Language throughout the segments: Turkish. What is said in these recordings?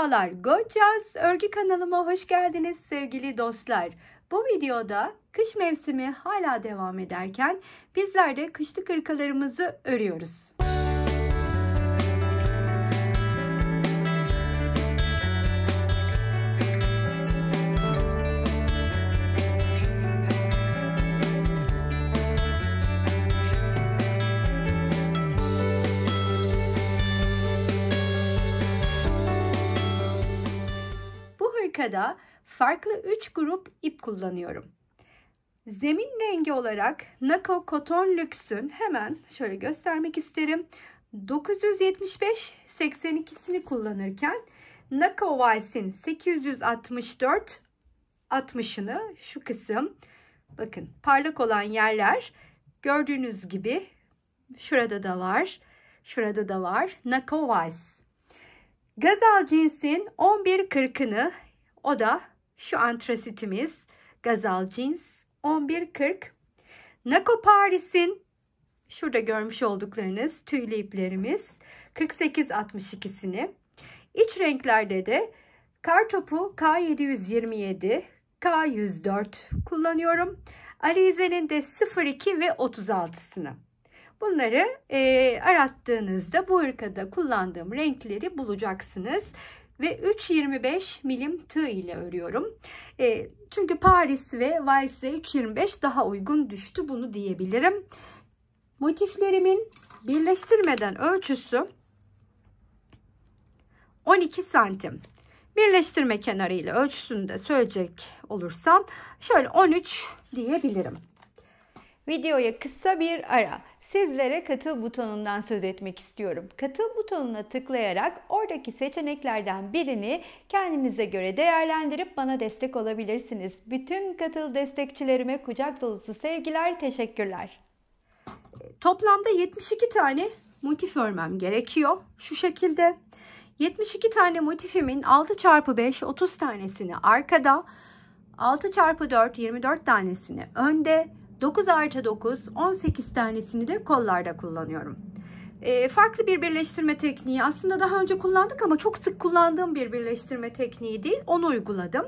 Merhabalar, Gorgeous Örgü kanalıma hoş geldiniz sevgili dostlar. Bu videoda kış mevsimi hala devam ederken bizler de kışlık hırkalarımızı örüyoruz. Hırkada farklı 3 grup ip kullanıyorum. Zemin rengi olarak Nako Cotton Luxe'ün hemen şöyle göstermek isterim. 975-82'sini kullanırken Nako Vice'in 864-60'ını şu kısım, bakın parlak olan yerler gördüğünüz gibi şurada da var. Şurada da var. Nako Vice. Gazal Jeans'in 11.40'ını, o da şu antrasitimiz Gazal Jeans 11.40. Nako Paris'in şurada görmüş olduklarınız tüylü iplerimiz 48.62'sini. İç renklerde de Kartopu K727, K104 kullanıyorum. Alize'nin de 02 ve 36'sını. Bunları arattığınızda bu hırkada kullandığım renkleri bulacaksınız. Ve 3.25 milim tığ ile örüyorum. Çünkü Paris ve Vice'e 3.25 daha uygun düştü, bunu diyebilirim. Motiflerimin birleştirmeden ölçüsü 12 santim. Birleştirme kenarıyla ölçüsünü de söyleyecek olursam şöyle 13 diyebilirim. Videoya kısa bir ara. Sizlere katıl butonundan söz etmek istiyorum. Katıl butonuna tıklayarak oradaki seçeneklerden birini kendinize göre değerlendirip bana destek olabilirsiniz. Bütün katıl destekçilerime kucak dolusu sevgiler, teşekkürler. Toplamda 72 tane motif örmem gerekiyor. Şu şekilde 72 tane motifimin 6x5 30 tanesini arkada, 6x4 24 tanesini önde, 9+9 18 tanesini de kollarda kullanıyorum. Farklı bir birleştirme tekniği, aslında daha önce kullandık ama çok sık kullandığım bir birleştirme tekniği değil, onu uyguladım.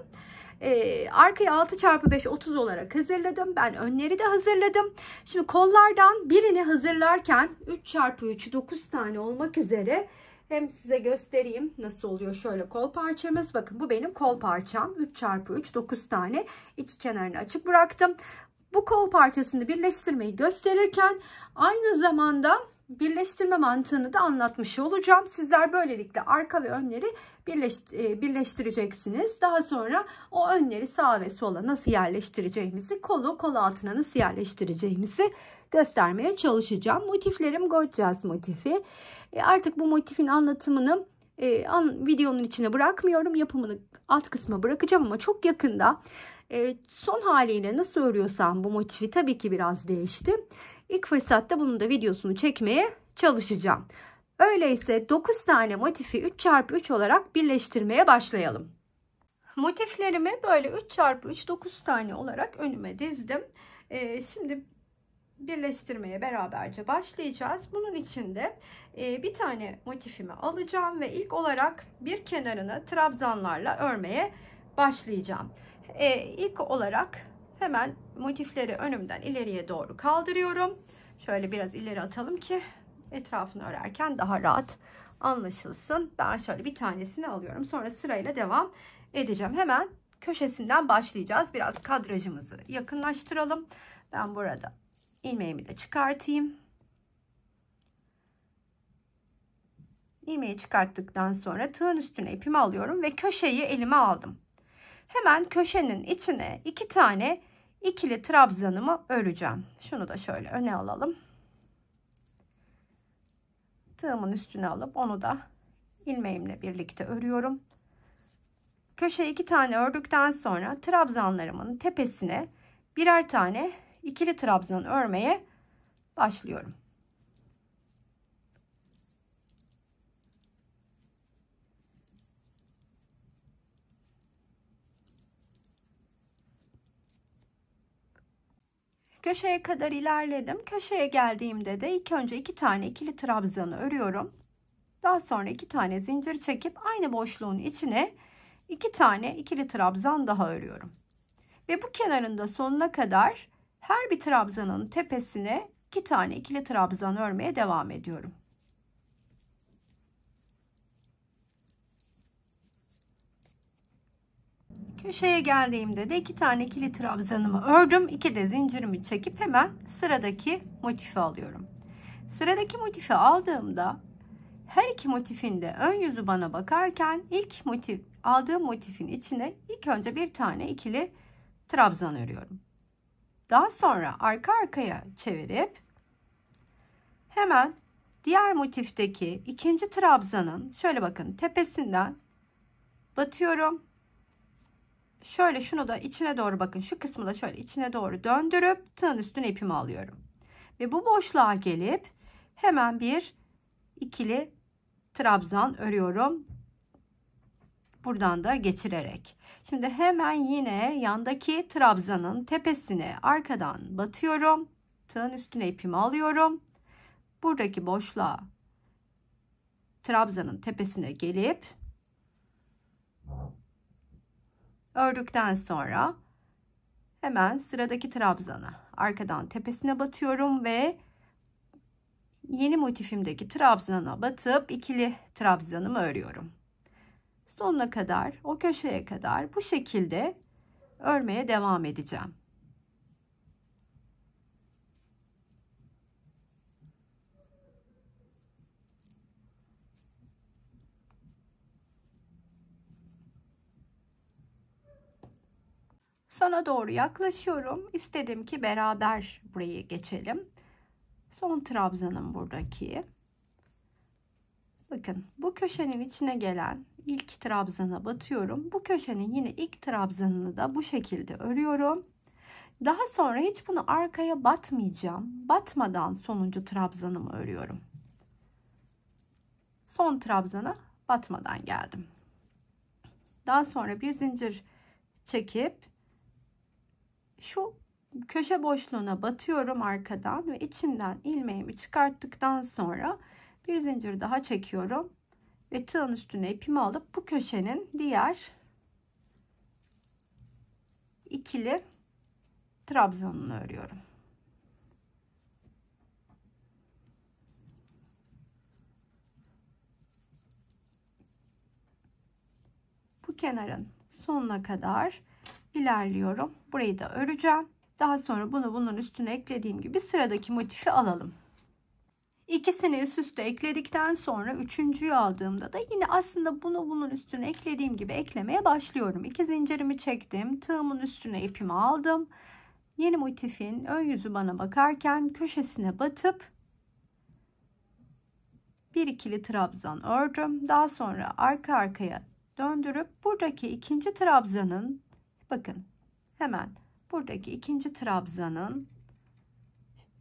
Arkayı 6x5 30 olarak hazırladım. Ben önleri de hazırladım. Şimdi kollardan birini hazırlarken 3x3 9 tane olmak üzere hem size göstereyim nasıl oluyor. Şöyle kol parçamız, bakın bu benim kol parçam. 3x3 9 tane, iki kenarını açık bıraktım. Bu kol parçasını birleştirmeyi gösterirken aynı zamanda birleştirme mantığını da anlatmış olacağım. Sizler böylelikle arka ve önleri birleştireceksiniz. Daha sonra o önleri sağa ve sola nasıl yerleştireceğimizi, kolu kol altına nasıl yerleştireceğimizi göstermeye çalışacağım. Motiflerim Gorgeous motifi. Artık bu motifin anlatımını videonun içine bırakmıyorum. Yapımını alt kısma bırakacağım ama çok yakında son haliyle nasıl örüyorsam bu motifi tabii ki biraz değişti. İlk fırsatta bunun da videosunu çekmeye çalışacağım. Öyleyse 9 tane motifi 3x3 olarak birleştirmeye başlayalım. Motiflerimi böyle 3x3 9 tane olarak önüme dizdim. Şimdi birleştirmeye beraberce başlayacağız. Bunun için de bir tane motifimi alacağım ve ilk olarak bir kenarını trabzanlarla örmeye başlayacağım. İlk olarak hemen motifleri önümden ileriye doğru kaldırıyorum. Şöyle biraz ileri atalım ki etrafını örerken daha rahat anlaşılsın. Ben şöyle bir tanesini alıyorum. Sonra sırayla devam edeceğim. Hemen köşesinden başlayacağız. Biraz kadrajımızı yakınlaştıralım. Ben burada ilmeğimi de çıkartayım. İlmeği çıkarttıktan sonra tığın üstüne ipimi alıyorum ve köşeyi elime aldım. Hemen köşenin içine 2 tane ikili trabzanımı öreceğim. Şunu da şöyle öne alalım. Tığımın üstüne alıp onu da ilmeğimle birlikte örüyorum. Köşeye 2 tane ördükten sonra trabzanlarımın tepesine birer tane ikili trabzan örmeye başlıyorum. Köşeye kadar ilerledim. Köşeye geldiğimde de ilk önce 2 tane ikili trabzanı örüyorum. Daha sonra 2 tane zincir çekip aynı boşluğun içine 2 tane ikili trabzan daha örüyorum. Ve bu kenarında sonuna kadar her bir trabzanın tepesine 2 tane ikili trabzan örmeye devam ediyorum. Köşeye geldiğimde de 2 tane ikili trabzanımı ördüm. 2 de zincirimi çekip hemen sıradaki motifi alıyorum. Sıradaki motifi aldığımda her iki motifin de ön yüzü bana bakarken aldığım motifin içine ilk önce bir tane ikili trabzan örüyorum. Daha sonra arka arkaya çevirip hemen diğer motifteki ikinci trabzanın şöyle bakın tepesinden batıyorum. Şöyle şunu da içine doğru bakın, şu kısmı da şöyle içine doğru döndürüp tığın üstüne ipimi alıyorum. Ve bu boşluğa gelip hemen bir ikili trabzan örüyorum. Buradan da geçirerek. Şimdi hemen yine yandaki trabzanın tepesine arkadan batıyorum. Tığın üstüne ipimi alıyorum. Buradaki boşluğa trabzanın tepesine gelip ördükten sonra hemen sıradaki trabzana arkadan tepesine batıyorum ve yeni motifimdeki trabzana batıp ikili trabzanımı örüyorum. Sonuna kadar, o köşeye kadar bu şekilde örmeye devam edeceğim. Sona doğru yaklaşıyorum. İstedim ki beraber burayı geçelim. Son trabzanım buradaki. Bakın bu köşenin içine gelen ilk trabzana batıyorum. Bu köşenin yine ilk trabzanını da bu şekilde örüyorum. Daha sonra hiç bunu arkaya batmayacağım. Batmadan sonuncu trabzanımı örüyorum. Son trabzana batmadan geldim. Daha sonra bir zincir çekip şu köşe boşluğuna batıyorum arkadan ve içinden ilmeğimi çıkarttıktan sonra bir zincir daha çekiyorum ve tığın üstüne ipimi alıp bu köşenin diğer ikili trabzanını örüyorum. Bu kenarın sonuna kadar ilerliyorum. Burayı da öreceğim. Daha sonra bunu bunun üstüne eklediğim gibi sıradaki motifi alalım. İkisini üst üste ekledikten sonra üçüncüyü aldığımda da yine aslında bunu bunun üstüne eklediğim gibi eklemeye başlıyorum. 2 zincirimi çektim. Tığımın üstüne ipimi aldım. Yeni motifin ön yüzü bana bakarken köşesine batıp bir ikili trabzan ördüm. Daha sonra arka arkaya döndürüp buradaki ikinci trabzanın bakın hemen buradaki ikinci trabzanın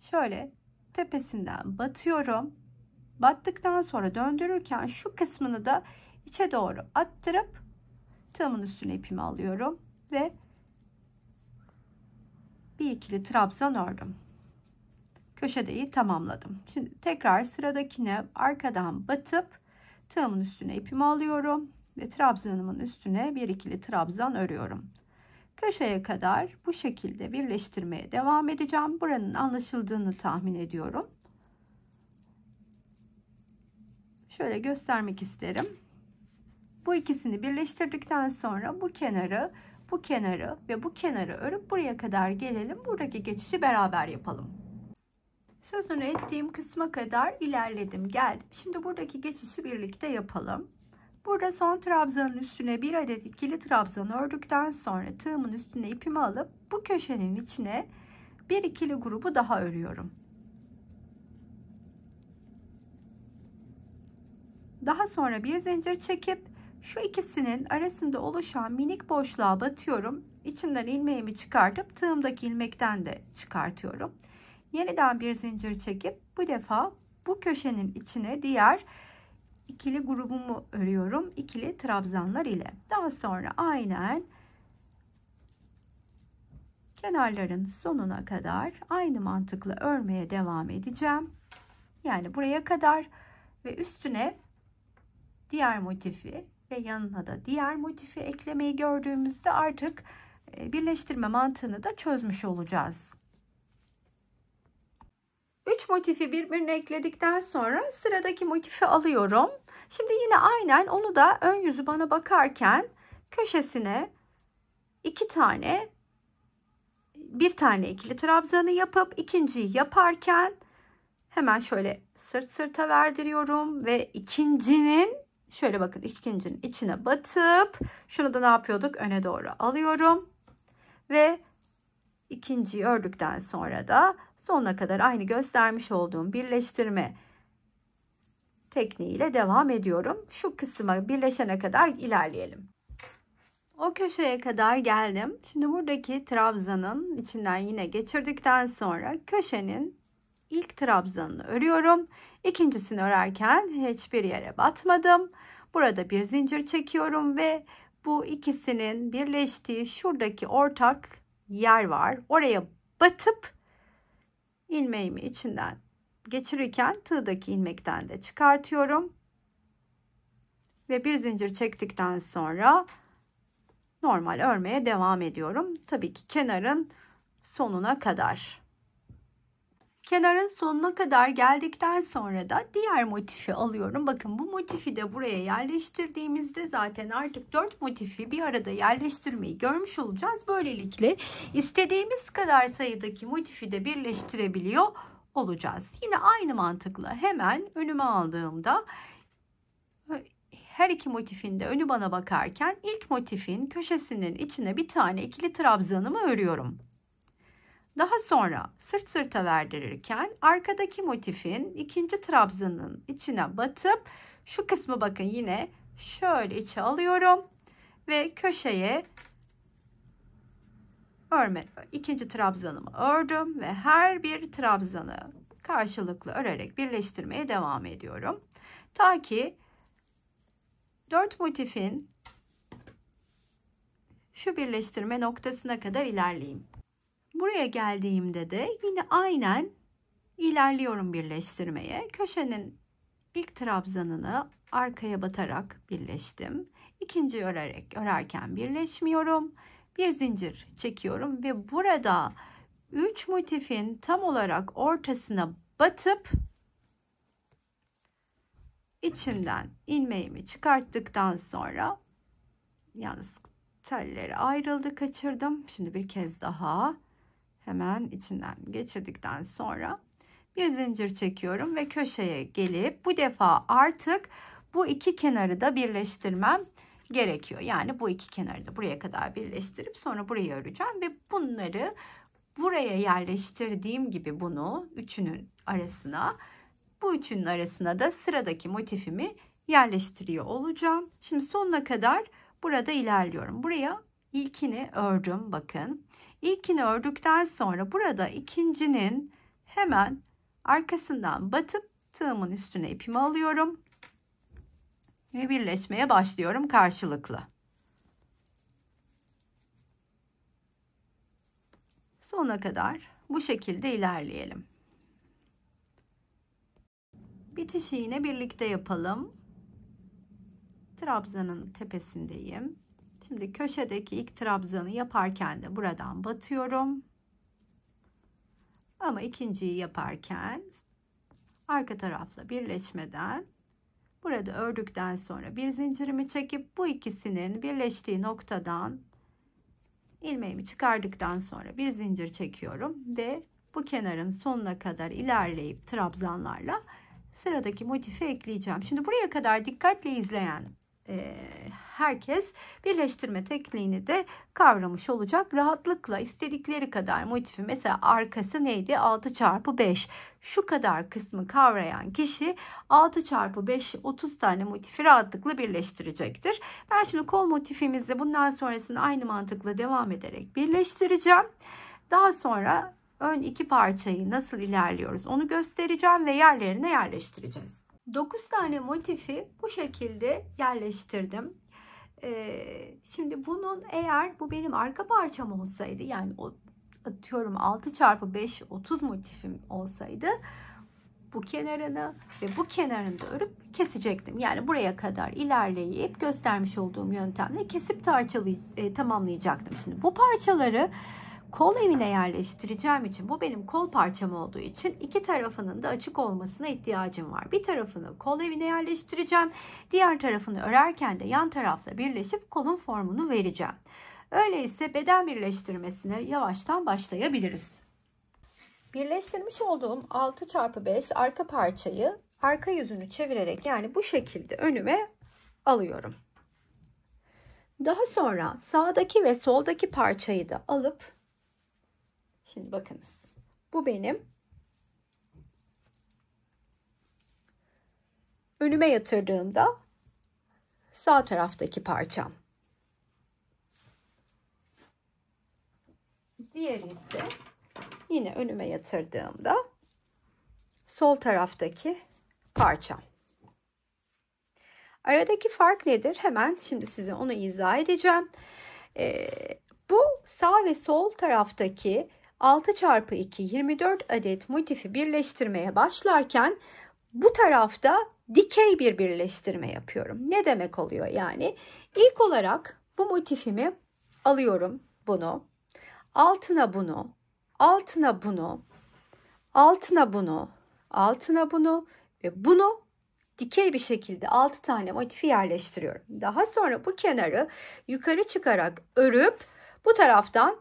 şöyle tepesinden batıyorum. Battıktan sonra döndürürken şu kısmını da içe doğru attırıp tığımın üstüne ipimi alıyorum ve bir ikili trabzan ördüm. Köşedeyi tamamladım. Şimdi tekrar sıradakine arkadan batıp tığımın üstüne ipimi alıyorum ve trabzanımın üstüne bir ikili trabzan örüyorum. Köşeye kadar bu şekilde birleştirmeye devam edeceğim. Buranın anlaşıldığını tahmin ediyorum. Şöyle göstermek isterim. Bu ikisini birleştirdikten sonra bu kenarı ve bu kenarı örüp buraya kadar gelelim. Buradaki geçişi beraber yapalım. Sözünü ettiğim kısma kadar ilerledim, geldim. Şimdi buradaki geçişi birlikte yapalım. Burada son trabzanın üstüne bir adet ikili trabzan ördükten sonra tığımın üstüne ipimi alıp bu köşenin içine bir ikili grubu daha örüyorum. Daha sonra bir zincir çekip şu ikisinin arasında oluşan minik boşluğa batıyorum. İçinden ilmeğimi çıkartıp tığımdaki ilmekten de çıkartıyorum. Yeniden bir zincir çekip bu defa bu köşenin içine diğer ikili grubumu örüyorum ikili trabzanlar ile. Daha sonra aynen kenarların sonuna kadar aynı mantıkla örmeye devam edeceğim. Yani buraya kadar ve üstüne diğer motifi ve yanına da diğer motifi eklemeyi gördüğümüzde artık birleştirme mantığını da çözmüş olacağız. 3 motifi birbirine ekledikten sonra sıradaki motifi alıyorum. Şimdi yine aynen onu da ön yüzü bana bakarken köşesine bir tane ikili trabzanı yapıp ikinciyi yaparken hemen şöyle sırt sırta verdiriyorum ve ikincinin şöyle bakın ikincinin içine batıp şunu da ne yapıyorduk? Öne doğru alıyorum ve ikinciyi ördükten sonra da sonuna kadar aynı göstermiş olduğum birleştirme tekniğiyle devam ediyorum. Şu kısma birleşene kadar ilerleyelim. O köşeye kadar geldim. Şimdi buradaki trabzanın içinden yine geçirdikten sonra köşenin ilk trabzanını örüyorum. İkincisini örerken hiçbir yere batmadım. Burada bir zincir çekiyorum ve bu ikisinin birleştiği şuradaki ortak yer var. Oraya batıp ilmeğimi içinden geçirirken tığdaki ilmekten de çıkartıyorum. Ve bir zincir çektikten sonra normal örmeye devam ediyorum. Tabii ki kenarın sonuna kadar. Kenarın sonuna kadar geldikten sonra da diğer motifi alıyorum. Bakın bu motifi de buraya yerleştirdiğimizde zaten artık 4 motifi bir arada yerleştirmeyi görmüş olacağız. Böylelikle istediğimiz kadar sayıdaki motifi de birleştirebiliyor olacağız. Yine aynı mantıkla hemen önüme aldığımda her iki motifin de önü bana bakarken ilk motifin köşesinin içine bir tane ikili trabzanımı örüyorum. Daha sonra sırt sırta verdirirken arkadaki motifin ikinci trabzanın içine batıp şu kısmı bakın yine şöyle içe alıyorum ve köşeye ikinci trabzanımı ördüm ve her bir trabzanı karşılıklı örerek birleştirmeye devam ediyorum. Ta ki 4 motifin şu birleştirme noktasına kadar ilerleyeyim. Buraya geldiğimde de yine aynen ilerliyorum birleştirmeye. Köşenin ilk trabzanını arkaya batarak birleştim. İkinci örerken birleşmiyorum. Bir zincir çekiyorum ve burada 3 motifin tam olarak ortasına batıp içinden ilmeğimi çıkarttıktan sonra yalnız telleri ayrıldı, kaçırdım. Şimdi bir kez daha hemen içinden geçirdikten sonra bir zincir çekiyorum ve köşeye gelip bu defa artık bu iki kenarı da birleştirmem gerekiyor. Yani bu iki kenarı da buraya kadar birleştirip sonra burayı öreceğim ve bunları buraya yerleştirdiğim gibi bunu üçünün arasına, bu üçünün arasına da sıradaki motifimi yerleştiriyor olacağım. Şimdi sonuna kadar burada ilerliyorum. Buraya ilkini ördüm bakın. İlkini ördükten sonra burada ikincinin hemen arkasından batıp tığımın üstüne ipimi alıyorum ve birleşmeye başlıyorum karşılıklı. Sonuna kadar bu şekilde ilerleyelim. Bitişi yine birlikte yapalım. Trabzanın tepesindeyim. Şimdi köşedeki ilk trabzanı yaparken de buradan batıyorum. Ama ikinciyi yaparken arka tarafla birleşmeden burada ördükten sonra bir zincirimi çekip bu ikisinin birleştiği noktadan ilmeğimi çıkardıktan sonra bir zincir çekiyorum ve bu kenarın sonuna kadar ilerleyip trabzanlarla sıradaki motifi ekleyeceğim. Şimdi buraya kadar dikkatle izleyen herkes birleştirme tekniğini de kavramış olacak. Rahatlıkla istedikleri kadar motifi, mesela arkası neydi? 6 çarpı 5. Şu kadar kısmı kavrayan kişi 6 çarpı 5 30 tane motifi rahatlıkla birleştirecektir. Ben şimdi kol motifimizde bundan sonrasını aynı mantıkla devam ederek birleştireceğim. Daha sonra ön iki parçayı nasıl ilerliyoruz onu göstereceğim ve yerlerine yerleştireceğiz. 9 tane motifi bu şekilde yerleştirdim. Şimdi bunun, eğer bu benim arka parçam olsaydı, yani atıyorum 6 çarpı 5 30 motifim olsaydı bu kenarını ve bu kenarını da örüp kesecektim. Yani buraya kadar ilerleyip göstermiş olduğum yöntemle kesip tamamlayacaktım. Şimdi bu parçaları kol evine yerleştireceğim için, bu benim kol parçam olduğu için iki tarafının da açık olmasına ihtiyacım var. Bir tarafını kol evine yerleştireceğim. Diğer tarafını örerken de yan tarafla birleşip kolun formunu vereceğim. Öyleyse beden birleştirmesine yavaştan başlayabiliriz. Birleştirmiş olduğum 6x5 arka parçayı arka yüzünü çevirerek, yani bu şekilde önüme alıyorum. Daha sonra sağdaki ve soldaki parçayı da alıp, şimdi bakınız, bu benim önüme yatırdığımda sağ taraftaki parçam. Diğeri ise yine önüme yatırdığımda sol taraftaki parçam. Aradaki fark nedir? Hemen şimdi size onu izah edeceğim. Bu sağ ve sol taraftaki 6x2 24 adet motifi birleştirmeye başlarken bu tarafta dikey bir birleştirme yapıyorum. Ne demek oluyor yani? İlk olarak bu motifimi alıyorum, bunu. Altına bunu, altına bunu, altına bunu, altına bunu ve bunu dikey bir şekilde 6 tane motifi yerleştiriyorum. Daha sonra bu kenarı yukarı çıkarak örüp bu taraftan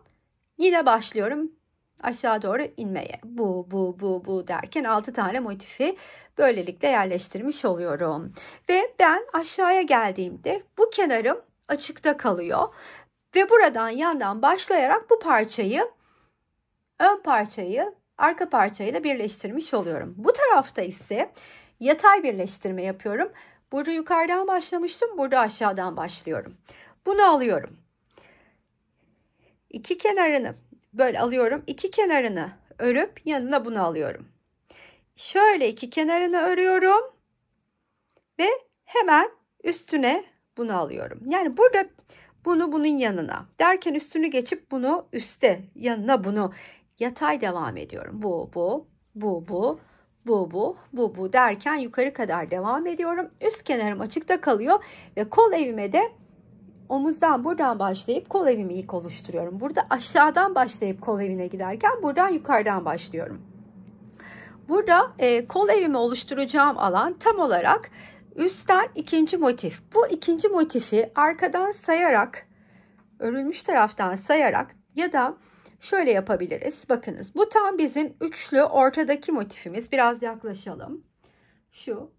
yine başlıyorum aşağı doğru inmeye. Bu derken 6 tane motifi böylelikle yerleştirmiş oluyorum. Ve ben aşağıya geldiğimde bu kenarım açıkta kalıyor. Ve buradan yandan başlayarak bu parçayı, ön parçayı arka parçayla birleştirmiş oluyorum. Bu tarafta ise yatay birleştirme yapıyorum. Burada yukarıdan başlamıştım. Burada aşağıdan başlıyorum. Bunu alıyorum. İki kenarını böyle alıyorum. İki kenarını örüp yanına bunu alıyorum. Şöyle iki kenarını örüyorum. Ve hemen üstüne bunu alıyorum. Yani burada bunu bunun yanına derken üstünü geçip bunu üste, yanına bunu yatay devam ediyorum. Bu derken yukarı kadar devam ediyorum. Üst kenarım açıkta kalıyor ve kol evime de omuzdan buradan başlayıp kol evimi ilk oluşturuyorum. Burada aşağıdan başlayıp kol evine giderken buradan yukarıdan başlıyorum. Burada kol evimi oluşturacağım alan tam olarak üstten ikinci motif. Bu ikinci motifi arkadan sayarak, örülmüş taraftan sayarak ya da şöyle yapabiliriz. Bakınız, bu tam bizim üçlü ortadaki motifimiz. Biraz yaklaşalım. Şu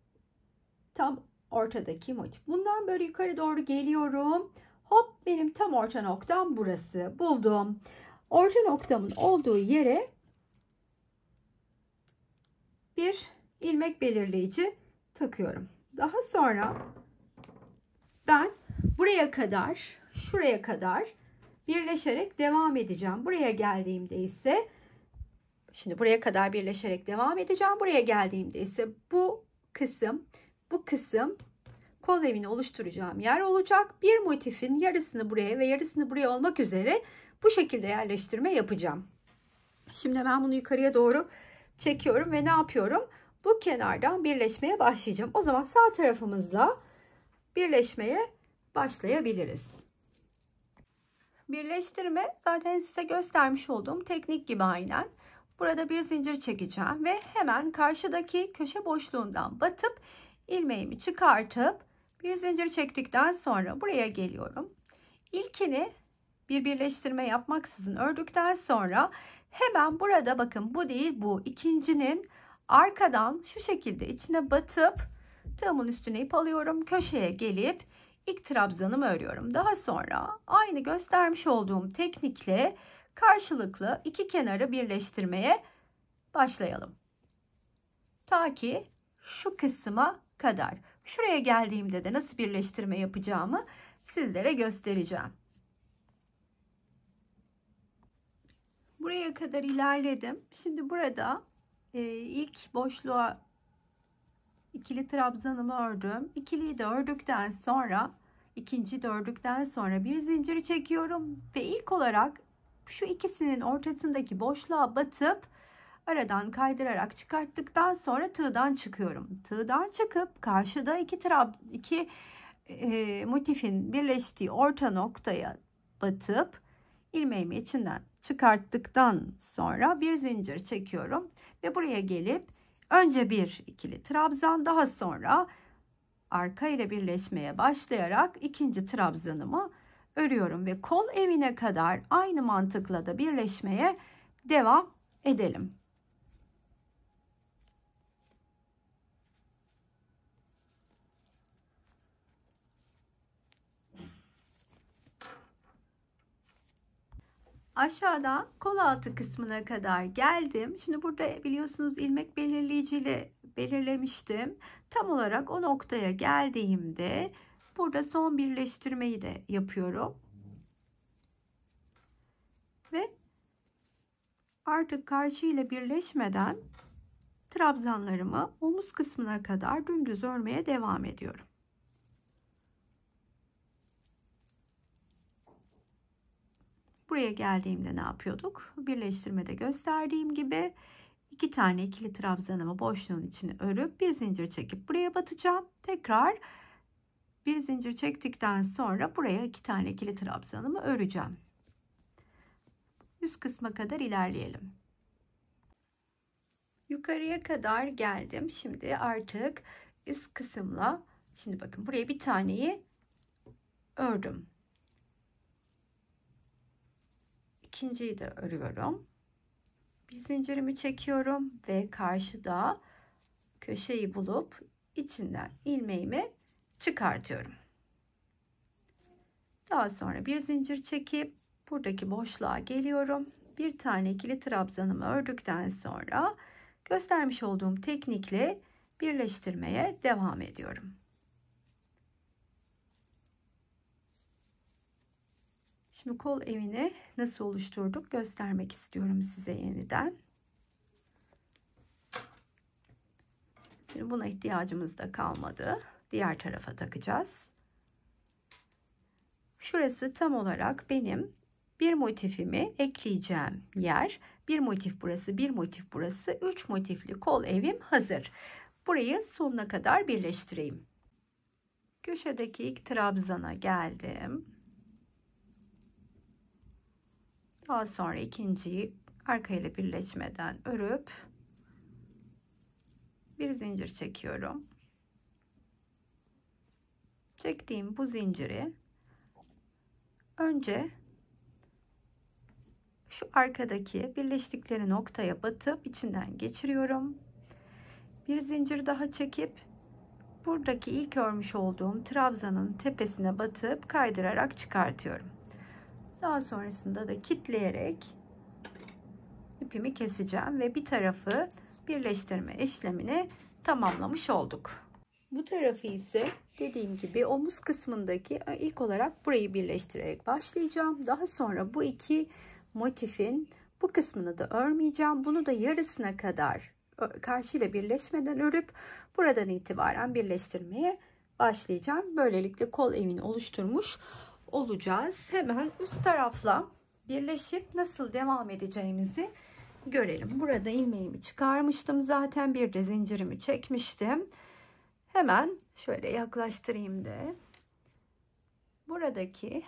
tam ortadaki motif. Bundan böyle yukarı doğru geliyorum. Hop, benim tam orta noktam burası. Buldum. Orta noktamın olduğu yere bir ilmek belirleyici takıyorum. Daha sonra ben buraya kadar, şuraya kadar birleşerek devam edeceğim. Buraya geldiğimde ise, şimdi buraya kadar birleşerek devam edeceğim. Buraya geldiğimde ise bu kısım kol evini oluşturacağım yer olacak. Bir motifin yarısını buraya ve yarısını buraya olmak üzere bu şekilde yerleştirme yapacağım. Şimdi ben bunu yukarıya doğru çekiyorum ve ne yapıyorum? Bu kenardan birleşmeye başlayacağım. O zaman sağ tarafımızla birleşmeye başlayabiliriz. Birleştirme zaten size göstermiş olduğum teknik gibi aynen. Burada bir zincir çekeceğim ve hemen karşıdaki köşe boşluğundan batıp ilmeğimi çıkartıp bir zincir çektikten sonra buraya geliyorum. İlkini bir birleştirme yapmaksızın ördükten sonra hemen burada, bakın bu değil bu, ikincinin arkadan şu şekilde içine batıp tığımın üstüne ip alıyorum. Köşeye gelip ilk trabzanımı örüyorum. Daha sonra aynı göstermiş olduğum teknikle karşılıklı iki kenarı birleştirmeye başlayalım. Ta ki şu kısma kadar. Şuraya geldiğimde de nasıl birleştirme yapacağımı sizlere göstereceğim. Buraya kadar ilerledim. Şimdi burada ilk boşluğa ikili trabzanımı ördüm. İkiliyi de ördükten sonra, ikinciyi de ördükten sonra bir zincir çekiyorum ve ilk olarak şu ikisinin ortasındaki boşluğa batıp aradan kaydırarak çıkarttıktan sonra tığdan çıkıyorum. Tığdan çıkıp karşıda iki motifin birleştiği orta noktaya batıp ilmeğimi içinden çıkarttıktan sonra bir zincir çekiyorum ve buraya gelip önce bir ikili trabzan, daha sonra arka ile birleşmeye başlayarak ikinci trabzanımı örüyorum ve kol evine kadar aynı mantıkla da birleşmeye devam edelim. Aşağıdan kol altı kısmına kadar geldim. Şimdi burada biliyorsunuz ilmek belirleyici ile belirlemiştim. Tam olarak o noktaya geldiğimde burada son birleştirmeyi de yapıyorum. Ve artık karşı ile birleşmeden trabzanlarımı omuz kısmına kadar dümdüz örmeye devam ediyorum. Buraya geldiğimde ne yapıyorduk? Birleştirmede gösterdiğim gibi 2 tane ikili trabzanımı boşluğun içine örüp bir zincir çekip buraya batacağım. Tekrar bir zincir çektikten sonra buraya 2 tane ikili trabzanımı öreceğim. Üst kısma kadar ilerleyelim. Yukarıya kadar geldim. Şimdi artık üst kısımla, şimdi bakın buraya bir taneyi ördüm. İkinciyi de örüyorum. Bir zincirimi çekiyorum ve karşıda köşeyi bulup içinden ilmeğimi çıkartıyorum. Daha sonra bir zincir çekip buradaki boşluğa geliyorum. Bir tane ikili trabzanımı ördükten sonra göstermiş olduğum teknikle birleştirmeye devam ediyorum. Şimdi kol evini nasıl oluşturduk göstermek istiyorum size yeniden. Şimdi buna ihtiyacımız da kalmadı. Diğer tarafa takacağız. Şurası tam olarak benim bir motifimi ekleyeceğim yer. Bir motif burası, bir motif burası. 3 motifli kol evim hazır. Burayı sonuna kadar birleştireyim. Köşedeki ilk trabzana geldim. Daha sonra ikinciyi arka ile birleşmeden örüp bir zincir çekiyorum. Çektiğim bu zinciri önce şu arkadaki birleştikleri noktaya batıp içinden geçiriyorum. Bir zincir daha çekip buradaki ilk örmüş olduğum trabzanın tepesine batıp kaydırarak çıkartıyorum. Daha sonrasında da kitleyerek ipimi keseceğim ve bir tarafı birleştirme işlemini tamamlamış olduk. Bu tarafı ise dediğim gibi omuz kısmındaki ilk olarak burayı birleştirerek başlayacağım. Daha sonra bu iki motifin bu kısmını da örmeyeceğim. Bunu da yarısına kadar karşıyla birleşmeden örüp buradan itibaren birleştirmeye başlayacağım. Böylelikle kol evini oluşturmuş olacağız. Hemen üst tarafla birleşip nasıl devam edeceğimizi görelim. Burada ilmeğimi çıkarmıştım. Zaten bir de zincirimi çekmiştim. Hemen şöyle yaklaştırayım da buradaki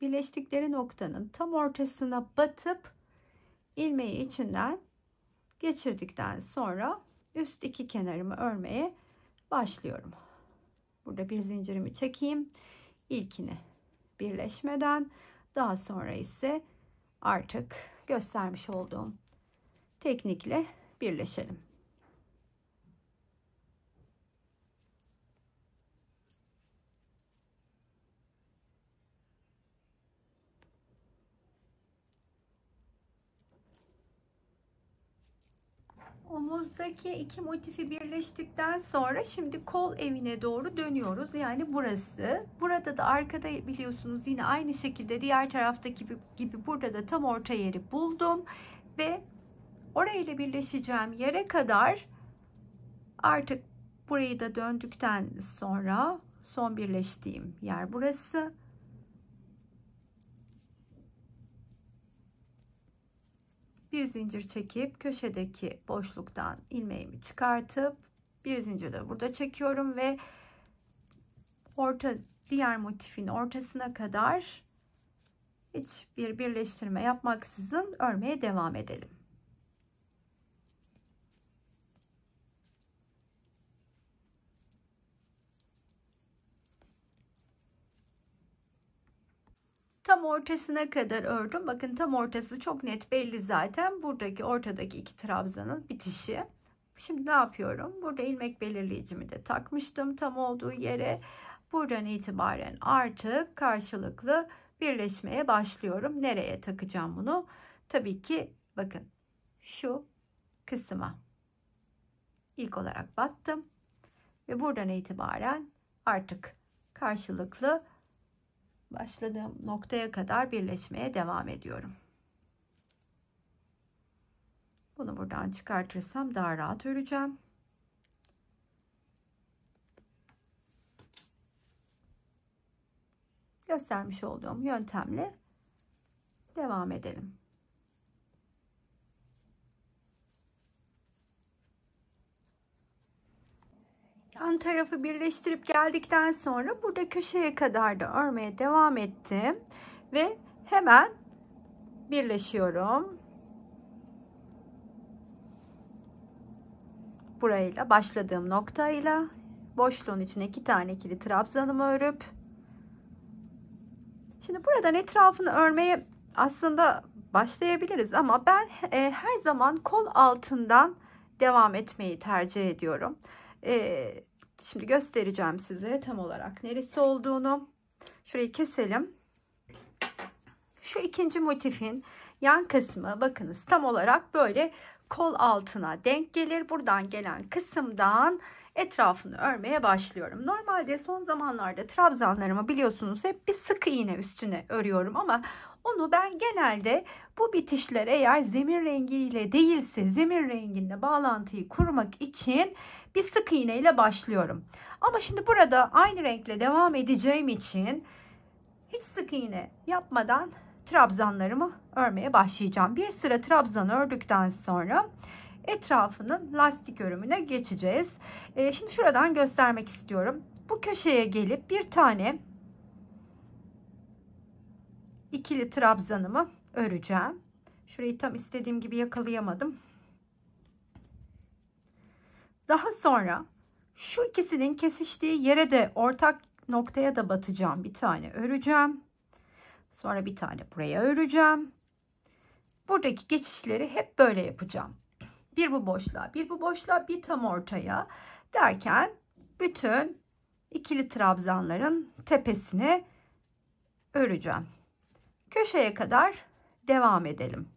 birleştikleri noktanın tam ortasına batıp ilmeği içinden geçirdikten sonra üst iki kenarımı örmeye başlıyorum. Burada bir zincirimi çekeyim. İlkini birleşmeden, daha sonra ise artık göstermiş olduğum teknikle birleşelim. Omuzdaki iki motifi birleştikten sonra şimdi kol evine doğru dönüyoruz. Yani burası. Burada da arkada biliyorsunuz yine aynı şekilde diğer taraftaki gibi burada da tam orta yeri buldum. Ve orayla birleşeceğim yere kadar artık burayı da döndükten sonra son birleştiğim yer burası. bir zincir çekip köşedeki boşluktan ilmeğimi çıkartıp bir zincir de burada çekiyorum ve diğer motifin ortasına kadar hiçbir birleştirme yapmaksızın örmeye devam edelim. Tam ortasına kadar ördüm. Bakın tam ortası çok net belli zaten. Buradaki ortadaki iki trabzanın bitişi. Şimdi ne yapıyorum? Burada ilmek belirleyicimi de takmıştım tam olduğu yere. Buradan itibaren artık karşılıklı birleşmeye başlıyorum. Nereye takacağım bunu? Tabii ki bakın şu kısma ilk olarak battım. Ve buradan itibaren artık karşılıklı başladığım noktaya kadar birleşmeye devam ediyorum. Bunu buradan çıkartırsam daha rahat öreceğim. Göstermiş olduğum yöntemle devam edelim. Yan tarafı birleştirip geldikten sonra burada köşeye kadar da örmeye devam ettim ve hemen birleşiyorum. Burayla başladığım noktayla boşluğun içine 2 tane ikili trabzanımı örüp şimdi buradan etrafını örmeye aslında başlayabiliriz ama ben her zaman kol altından devam etmeyi tercih ediyorum. Şimdi göstereceğim size tam olarak neresi olduğunu. Şurayı keselim. Şu ikinci motifin yan kısmı bakınız tam olarak böyle kol altına denk gelir. Buradan gelen kısımdan etrafını örmeye başlıyorum. Normalde son zamanlarda trabzanlarımı biliyorsunuz hep bir sık iğne üstüne örüyorum ama onu ben genelde bu bitişler eğer zemin rengiyle değilse zemin renginde bağlantıyı kurmak için bir sık iğne ile başlıyorum. Ama şimdi burada aynı renkle devam edeceğim için hiç sık iğne yapmadan trabzanlarımı örmeye başlayacağım. Bir sıra trabzan ördükten sonra etrafının lastik örümüne geçeceğiz. Şimdi şuradan göstermek istiyorum. Bu köşeye gelip bir tane ikili trabzanımı öreceğim. Şurayı tam istediğim gibi yakalayamadım. Daha sonra şu ikisinin kesiştiği yere de ortak noktaya da batacağım. Bir tane öreceğim. Sonra bir tane buraya öreceğim. Buradaki geçişleri hep böyle yapacağım. Bir bu boşluğa, bir bu boşluğa, bir tam ortaya derken bütün ikili trabzanların tepesine öreceğim. Köşeye kadar devam edelim.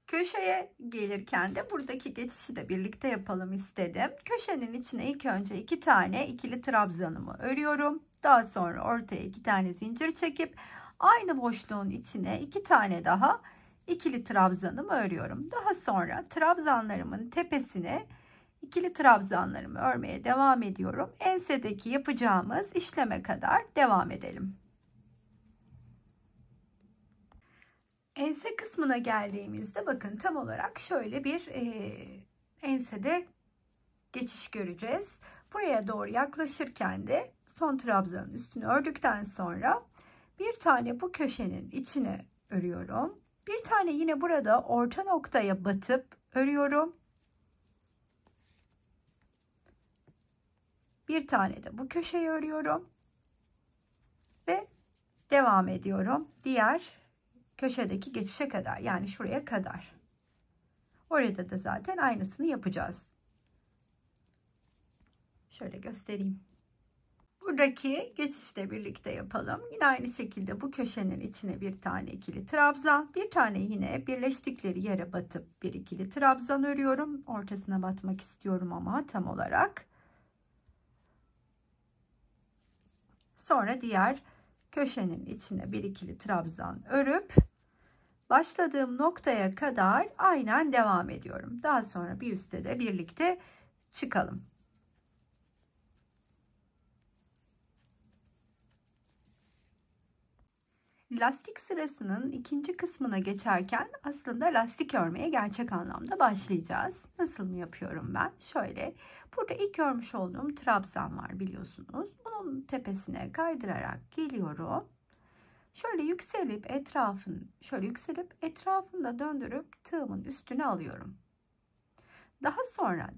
Köşeye gelirken de buradaki geçişi de birlikte yapalım istedim. Köşenin içine ilk önce 2 tane ikili trabzanımı örüyorum. Daha sonra ortaya 2 tane zincir çekip aynı boşluğun içine 2 tane daha ikili trabzanımı örüyorum. Daha sonra trabzanlarımın tepesine ikili trabzanlarımı örmeye devam ediyorum. Ensedeki yapacağımız işleme kadar devam edelim. Ense kısmına geldiğimizde bakın tam olarak şöyle bir ensede geçiş göreceğiz. Buraya doğru yaklaşırken de son trabzanın üstünü ördükten sonra bir tane bu köşenin içine örüyorum. Bir tane yine burada orta noktaya batıp örüyorum. Bir tane de bu köşeyi örüyorum. Ve devam ediyorum. Diğer köşedeki geçişe kadar, yani şuraya kadar. Orada da zaten aynısını yapacağız. Şöyle göstereyim. Buradaki geçişle birlikte yapalım. Yine aynı şekilde bu köşenin içine bir tane ikili trabzan, bir tane yine birleştikleri yere batıp bir ikili trabzan örüyorum. Ortasına batmak istiyorum ama tam olarak. Sonra diğer köşenin içine bir ikili trabzan örüp başladığım noktaya kadar aynen devam ediyorum. Daha sonra bir üstte de birlikte çıkalım. lastik sırasının ikinci kısmına geçerken aslında lastik örmeye gerçek anlamda başlayacağız. Nasıl mı yapıyorum ben? Şöyle, burada ilk örmüş olduğum trabzan var biliyorsunuz. Onun tepesine kaydırarak geliyorum. Şöyle yükselip etrafında döndürüp tığımın üstüne alıyorum. Daha sonra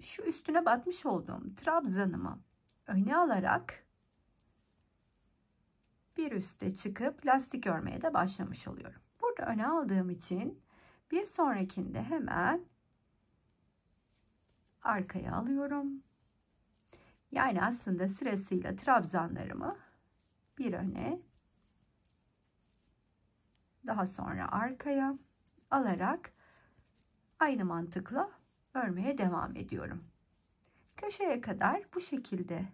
şu üstüne batmış olduğum trabzanımı öne alarak bir üste çıkıp lastik örmeye de başlamış oluyorum. Burada öne aldığım için bir sonrakinde hemen arkaya alıyorum. Yani aslında sırasıyla trabzanlarımı bir öne, daha sonra arkaya alarak aynı mantıkla örmeye devam ediyorum. Köşeye kadar bu şekilde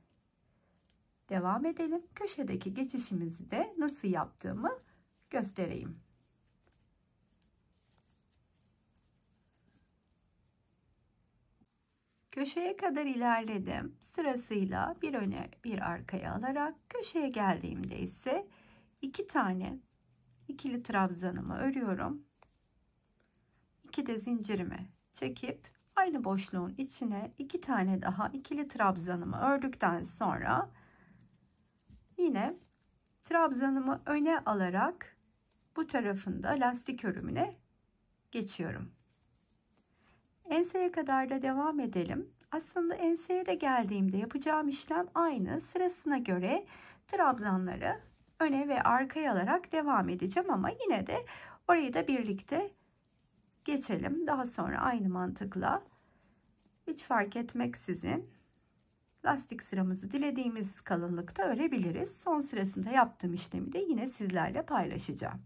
devam edelim. Köşedeki geçişimizi de nasıl yaptığımı göstereyim. Köşeye kadar ilerledim. Sırasıyla bir öne bir arkaya alarak köşeye geldiğimde ise 2 tane ikili trabzanımı örüyorum. 2 de zincirimi çekip aynı boşluğun içine 2 tane daha ikili trabzanımı ördükten sonra yine trabzanımı öne alarak bu tarafında lastik örümüne geçiyorum. Enseye kadar da devam edelim. Aslında enseye de geldiğimde yapacağım işlem aynı. Sırasına göre trabzanları öne ve arkaya alarak devam edeceğim ama yine de orayı da birlikte geçelim. Daha sonra aynı mantıkla hiç fark etmeksizin lastik sıramızı dilediğimiz kalınlıkta örebiliriz. Son sırasında yaptığım işlemi de yine sizlerle paylaşacağım.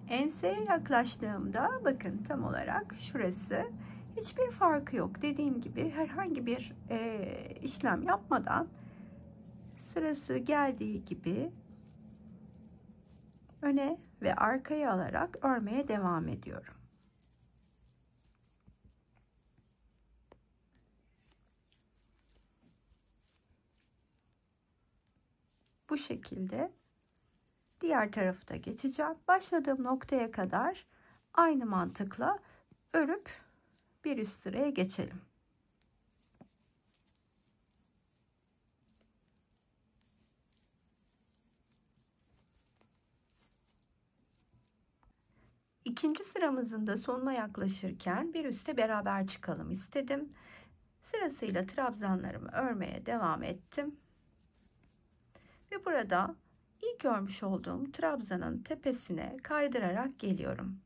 Enseye yaklaştığımda bakın tam olarak şurası hiçbir farkı yok. Dediğim gibi herhangi bir işlem yapmadan sırası geldiği gibi öne ve arkaya alarak örmeye devam ediyorum. Bu şekilde diğer tarafı da geçeceğim. Başladığım noktaya kadar aynı mantıkla örüp bir üst sıraya geçelim. İkinci sıramızın da sonuna yaklaşırken bir üste beraber çıkalım istedim. Sırasıyla trabzanlarımı örmeye devam ettim. Ve burada ilk örmüş olduğum trabzanın tepesine kaydırarak geliyorum.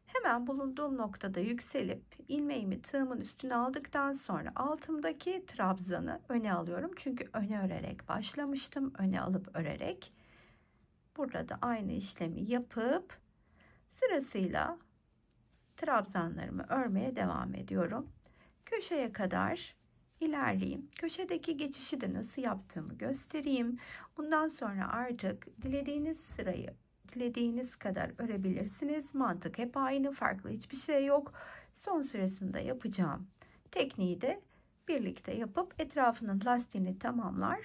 Hemen bulunduğum noktada yükselip ilmeğimi tığımın üstüne aldıktan sonra altımdaki trabzanı öne alıyorum. Çünkü öne örerek başlamıştım. Öne alıp örerek. Burada da aynı işlemi yapıp sırasıyla trabzanlarımı örmeye devam ediyorum. Köşeye kadar ilerleyeyim. Köşedeki geçişi de nasıl yaptığımı göstereyim. Bundan sonra artık dilediğiniz sırayı dilediğiniz kadar örebilirsiniz. Mantık hep aynı, farklı hiçbir şey yok. Son sırasında yapacağım tekniği de birlikte yapıp etrafının lastiğini tamamlar.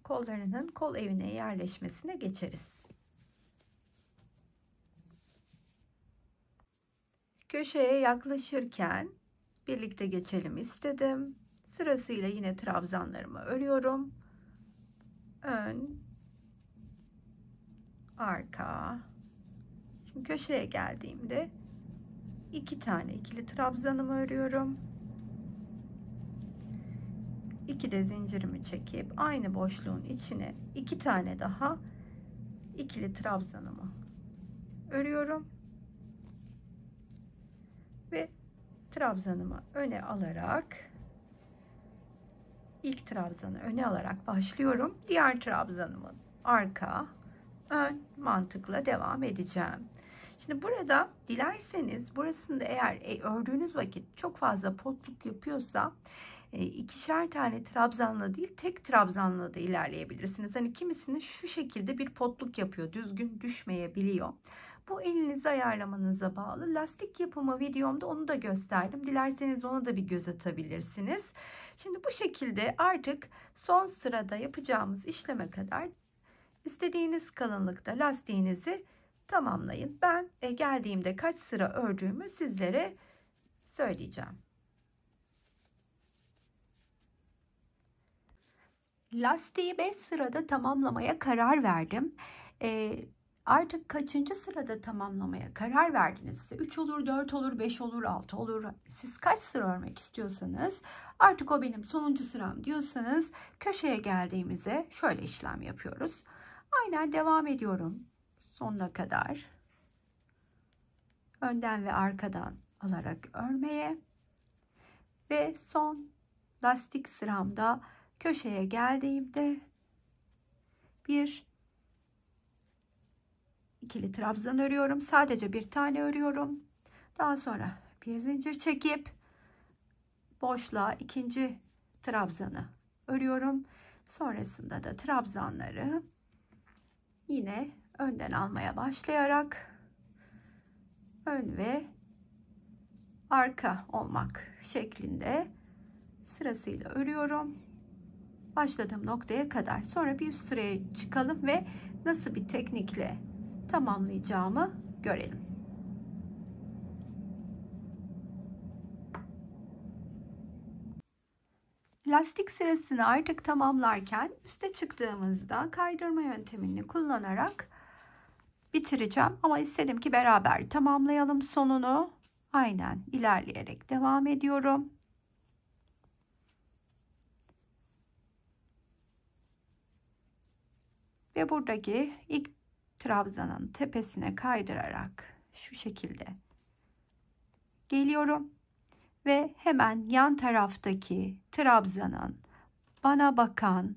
Kollarının kol evine yerleşmesine geçeriz. Köşeye yaklaşırken birlikte geçelim istedim. Sırasıyla yine trabzanlarımı örüyorum. Ön, arka. Şimdi köşeye geldiğimde 2 tane ikili trabzanımı örüyorum. 2 de zincirimi çekip aynı boşluğun içine 2 tane daha ikili trabzanımı örüyorum. Ve trabzanımı öne alarak ilk trabzanı öne alarak başlıyorum. Diğer trabzanımı arka, ön mantıkla devam edeceğim. Şimdi burada dilerseniz burasında eğer ördüğünüz vakit çok fazla potluk yapıyorsa ikişer tane trabzanla değil tek trabzanla da ilerleyebilirsiniz. Hani kimisinin şu şekilde bir potluk yapıyor, düzgün düşmeyebiliyor. Bu elinizi ayarlamanıza bağlı. Lastik yapımı videomda onu da gösterdim. Dilerseniz ona da bir göz atabilirsiniz. Şimdi bu şekilde artık son sırada yapacağımız işleme kadar istediğiniz kalınlıkta lastiğinizi tamamlayın. Ben geldiğimde kaç sıra ördüğümü sizlere söyleyeceğim. Lastiği 5 sırada tamamlamaya karar verdim. Artık kaçıncı sırada tamamlamaya karar verdinizse 3 olur, 4 olur, 5 olur, 6 olur. Siz kaç sıra örmek istiyorsanız, artık o benim sonuncu sıram diyorsanız, köşeye geldiğimizde şöyle işlem yapıyoruz. Aynen devam ediyorum sonuna kadar. Önden ve arkadan alarak örmeye ve son lastik sıramda köşeye geldiğimde bir ikili trabzan örüyorum. Sadece bir tane örüyorum. Daha sonra bir zincir çekip boşluğa ikinci trabzanı örüyorum. Sonrasında da trabzanları yine önden almaya başlayarak ön ve arka olmak şeklinde sırasıyla örüyorum. Başladığım noktaya kadar. Sonra bir üst sıraya çıkalım ve nasıl bir teknikle tamamlayacağımı görelim. Lastik sırasını artık tamamlarken üste çıktığımızda kaydırma yöntemini kullanarak bitireceğim. Ama istedim ki beraber tamamlayalım sonunu. Aynen ilerleyerek devam ediyorum. Ve buradaki ilk trabzanın tepesine kaydırarak şu şekilde geliyorum ve hemen yan taraftaki trabzanın bana bakan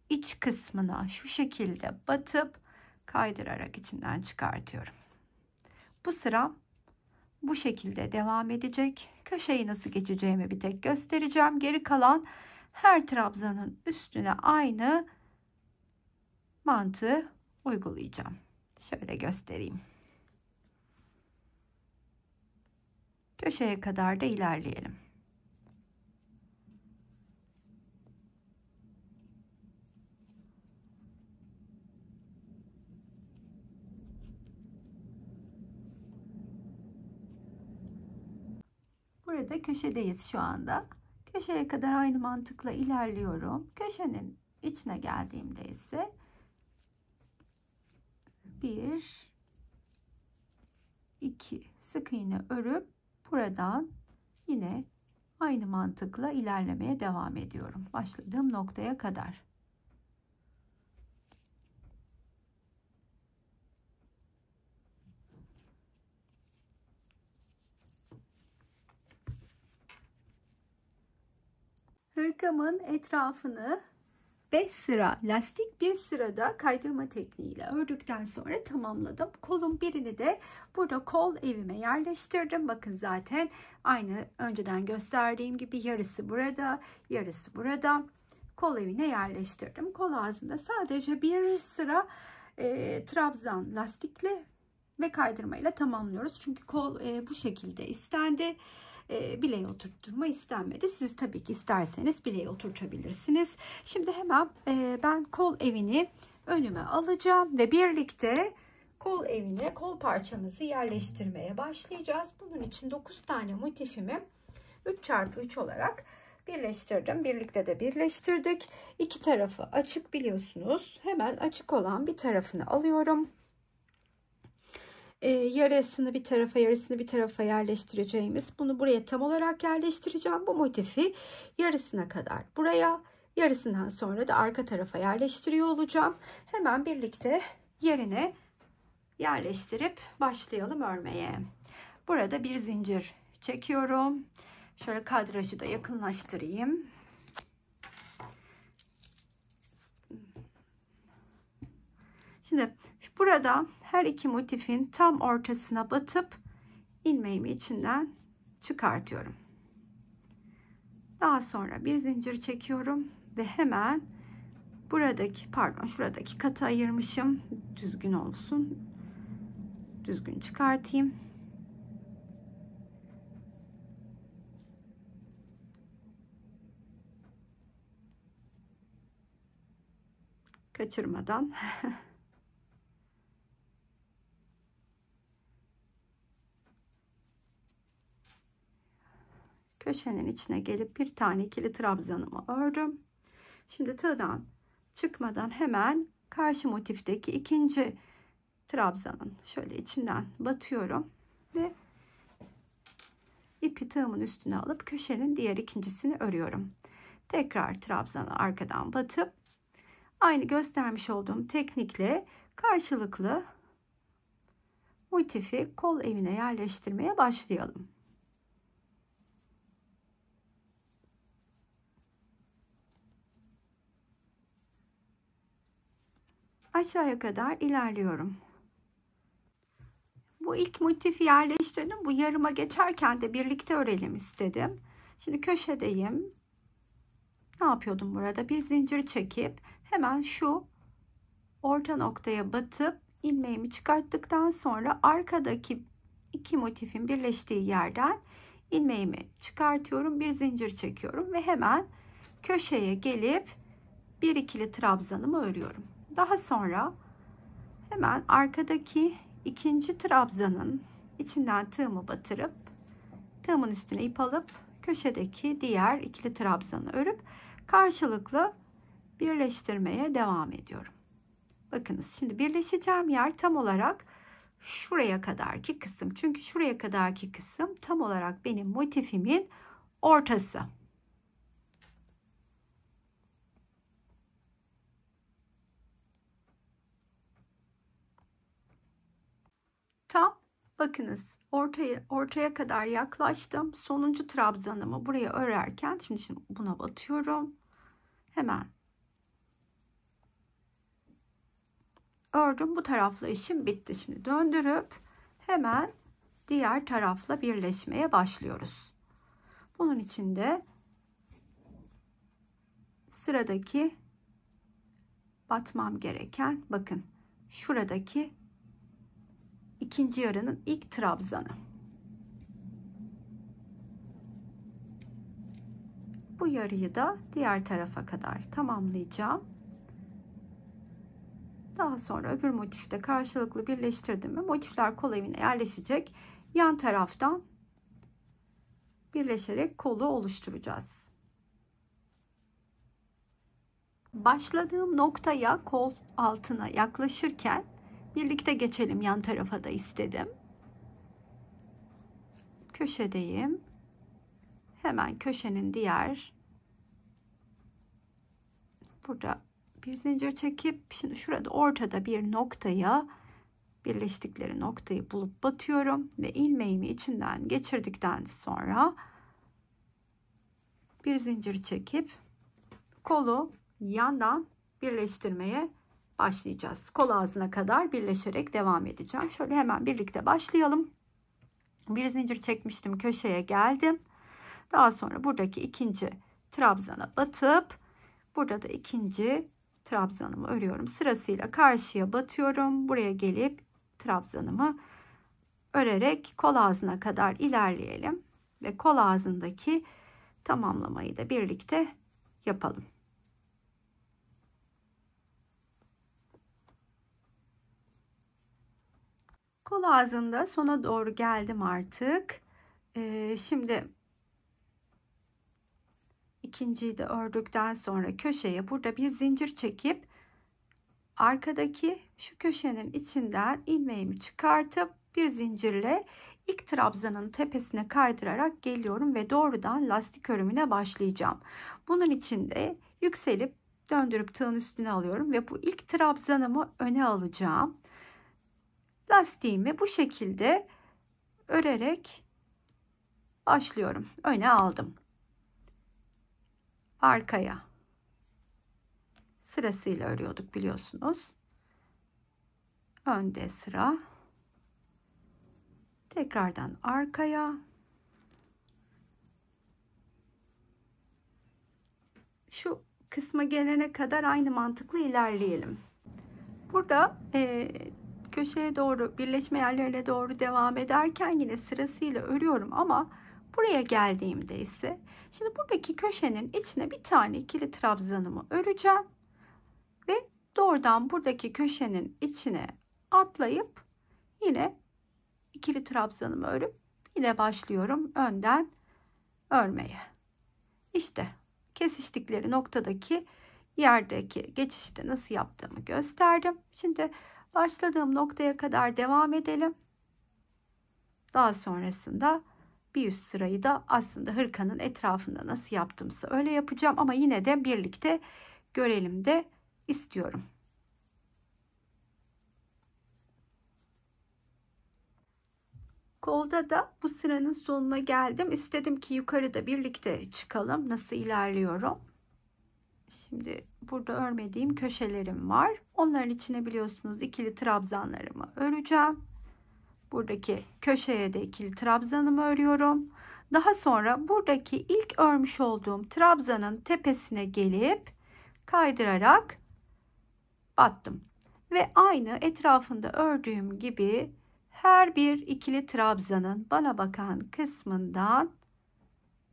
iç kısmına şu şekilde batıp kaydırarak içinden çıkartıyorum. Bu sıram bu şekilde devam edecek. Köşeyi nasıl geçeceğimi bir tek göstereceğim. Geri kalan her trabzanın üstüne aynı mantığı uygulayacağım. Şöyle göstereyim. Köşeye kadar da ilerleyelim. Burada köşedeyiz şu anda. Köşeye kadar aynı mantıkla ilerliyorum. Köşenin içine geldiğimde ise 1 2 sık iğne örüp buradan yine aynı mantıkla ilerlemeye devam ediyorum. Başladığım noktaya kadar. Hırkamın etrafını 5 sıra lastik, bir sırada kaydırma tekniğiyle ördükten sonra tamamladım. Kolun birini de burada kol evime yerleştirdim. Bakın zaten aynı önceden gösterdiğim gibi yarısı burada, yarısı burada. Kol evine yerleştirdim. Kol ağzında sadece bir sıra trabzan lastikle ve kaydırmayla tamamlıyoruz. Çünkü kol bu şekilde istendi. Bileğe oturtturma istenmedi. Siz tabii ki isterseniz bileğe oturtabilirsiniz. Şimdi hemen ben kol evini önüme alacağım ve birlikte kol evine kol parçamızı yerleştirmeye başlayacağız. Bunun için 9 tane motifimi 3x3 olarak birleştirdim. Birlikte de birleştirdik. İki tarafı açık biliyorsunuz. Hemen açık olan bir tarafını alıyorum. Yarısını bir tarafa, yarısını bir tarafa yerleştireceğimiz, bunu buraya tam olarak yerleştireceğim. Bu motifi yarısına kadar buraya, yarısından sonra da arka tarafa yerleştiriyor olacağım. Hemen birlikte yerine yerleştirip başlayalım örmeye. Burada bir zincir çekiyorum. Şöyle kadrajı da yakınlaştırayım. Şimdi burada her iki motifin tam ortasına batıp ilmeğimi içinden çıkartıyorum. Daha sonra bir zincir çekiyorum ve hemen buradaki, pardon, şuradaki katı ayırmışım, düzgün olsun. düzgün çıkartayım. Kaçırmadan. Köşenin içine gelip bir tane ikili trabzanımı ördüm. Şimdi tığdan çıkmadan hemen karşı motifteki ikinci trabzanın şöyle içinden batıyorum ve ipi tığımın üstüne alıp köşenin diğer ikincisini örüyorum. Tekrar trabzanı arkadan batıp aynı göstermiş olduğum teknikle karşılıklı motifi kol evine yerleştirmeye başlayalım. Aşağıya kadar ilerliyorum. Bu ilk motifi yerleştirdim. Bu yarıma geçerken de birlikte örelim istedim. Şimdi köşedeyim. Ne yapıyordum burada? Bir zincir çekip hemen şu orta noktaya batıp ilmeğimi çıkarttıktan sonra arkadaki iki motifin birleştiği yerden ilmeğimi çıkartıyorum. Bir zincir çekiyorum ve hemen köşeye gelip bir ikili trabzanımı örüyorum. Daha sonra hemen arkadaki ikinci trabzanın içinden tığımı batırıp tığımın üstüne ip alıp köşedeki diğer ikili trabzanı örüp karşılıklı birleştirmeye devam ediyorum. Bakınız şimdi birleşeceğim yer tam olarak şuraya kadarki kısım. Çünkü şuraya kadarki kısım tam olarak benim motifimin ortası. Tam bakınız ortaya kadar yaklaştım. Sonuncu trabzanımı buraya örerken şimdi buna batıyorum. Hemen ördüm. Bu tarafla işim bitti. Şimdi döndürüp hemen diğer tarafla birleşmeye başlıyoruz. Bunun için de sıradaki batmam gereken bakın şuradaki ikinci yarının ilk trabzanı. Bu yarıyı da diğer tarafa kadar tamamlayacağım. Daha sonra öbür motifte karşılıklı birleştirdim mi motifler kol evine yerleşecek. Yan taraftan birleşerek kolu oluşturacağız. Başladığım noktaya kol altına yaklaşırken birlikte geçelim yan tarafa da istedim. Köşedeyim. Hemen köşenin diğer burada bir zincir çekip şimdi şurada ortada bir noktaya birleştikleri noktayı bulup batıyorum ve ilmeğimi içinden geçirdikten sonra bir zincir çekip kolu yandan birleştirmeye başlayacağız. Kol ağzına kadar birleşerek devam edeceğim. Şöyle hemen birlikte başlayalım. Bir zincir çekmiştim, köşeye geldim. Daha sonra buradaki ikinci trabzana batıp burada da ikinci trabzanımı örüyorum. Sırasıyla karşıya batıyorum. Buraya gelip trabzanımı örerek kol ağzına kadar ilerleyelim ve kol ağzındaki tamamlamayı da birlikte yapalım. Kol ağzında sona doğru geldim artık. Şimdi ikinciyi de ördükten sonra köşeye burada bir zincir çekip arkadaki şu köşenin içinden ilmeğimi çıkartıp bir zincirle ilk trabzanın tepesine kaydırarak geliyorum ve doğrudan lastik örümüne başlayacağım. Bunun için de yükselip döndürüp tığın üstüne alıyorum ve bu ilk trabzanımı öne alacağım. Lastiğimi bu şekilde örerek başlıyorum. Öne aldım. Arkaya. Sırasıyla örüyorduk biliyorsunuz. Önde sıra. Tekrardan arkaya. Şu kısma gelene kadar aynı mantıkla ilerleyelim. Burada köşeye doğru, birleşme yerlerine doğru devam ederken yine sırasıyla örüyorum ama buraya geldiğimde ise şimdi buradaki köşenin içine bir tane ikili trabzanımı öreceğim ve doğrudan buradaki köşenin içine atlayıp yine ikili trabzanımı örüp yine başlıyorum önden örmeye. İşte kesiştikleri noktadaki yerdeki geçişte nasıl yaptığımı gösterdim. Şimdi başladığım noktaya kadar devam edelim. Daha sonrasında bir üst sırayı da aslında hırkanın etrafında nasıl yaptımsa öyle yapacağım ama yine de birlikte görelim de istiyorum. Kolda da bu sıranın sonuna geldim. İstedim ki yukarıda birlikte çıkalım. Nasıl ilerliyorum? Şimdi burada örmediğim köşelerim var. Onların içine biliyorsunuz ikili trabzanlarımı öreceğim. Buradaki köşeye de ikili trabzanımı örüyorum. Daha sonra buradaki ilk örmüş olduğum trabzanın tepesine gelip kaydırarak battım. Ve aynı etrafında ördüğüm gibi her bir ikili trabzanın bana bakan kısmından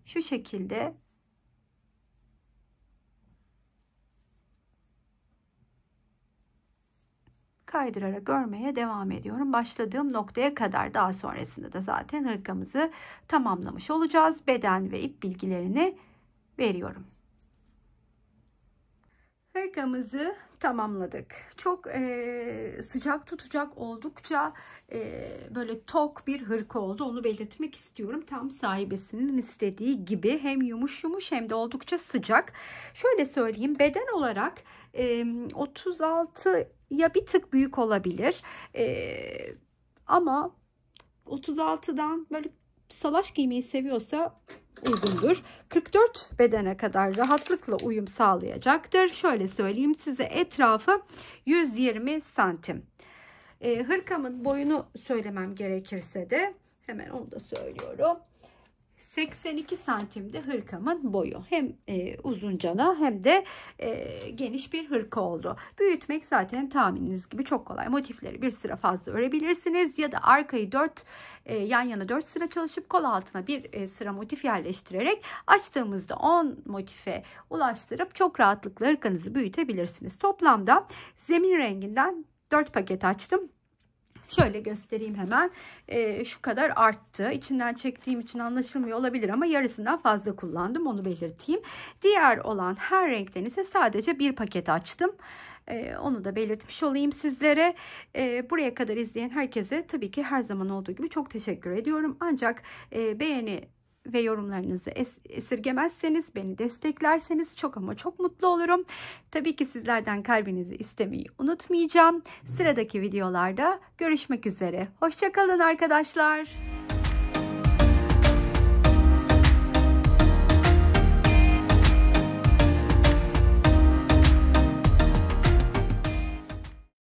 şu şekilde kaydırarak örmeye devam ediyorum. Başladığım noktaya kadar. Daha sonrasında da zaten hırkamızı tamamlamış olacağız. Beden ve ip bilgilerini veriyorum. Hırkamızı tamamladık. Çok sıcak tutacak, oldukça böyle tok bir hırka oldu. Onu belirtmek istiyorum. Tam sahibesinin istediği gibi hem yumuş yumuş hem de oldukça sıcak. Şöyle söyleyeyim, beden olarak 36'ya bir tık büyük olabilir. Ama 36'dan böyle salaş giymeyi seviyorsa uygundur. 44 bedene kadar rahatlıkla uyum sağlayacaktır. Şöyle söyleyeyim size, etrafı 120 santim. Hırkamın boyunu söylemem gerekirse de hemen onu da söylüyorum. 82 santimde hırkamın boyu. Hem uzun cana hem de geniş bir hırka oldu. Büyütmek zaten tahmininiz gibi çok kolay. Motifleri bir sıra fazla örebilirsiniz ya da arkayı yan yana 4 sıra çalışıp kol altına bir sıra motif yerleştirerek açtığımızda 10 motife ulaştırıp çok rahatlıkla hırkanızı büyütebilirsiniz. Toplamda zemin renginden 4 paket açtım. Şöyle göstereyim hemen. Şu kadar arttı. İçinden çektiğim için anlaşılmıyor olabilir ama yarısından fazla kullandım. Onu belirteyim. Diğer olan her renkten ise sadece bir paket açtım. Onu da belirtmiş olayım sizlere. Buraya kadar izleyen herkese tabii ki her zaman olduğu gibi çok teşekkür ediyorum. Ancak beğeni ve yorumlarınızı esirgemezseniz, beni desteklerseniz çok ama çok mutlu olurum. Tabii ki sizlerden kalbinizi istemeyi unutmayacağım. Sıradaki videolarda görüşmek üzere. Hoşça kalın arkadaşlar.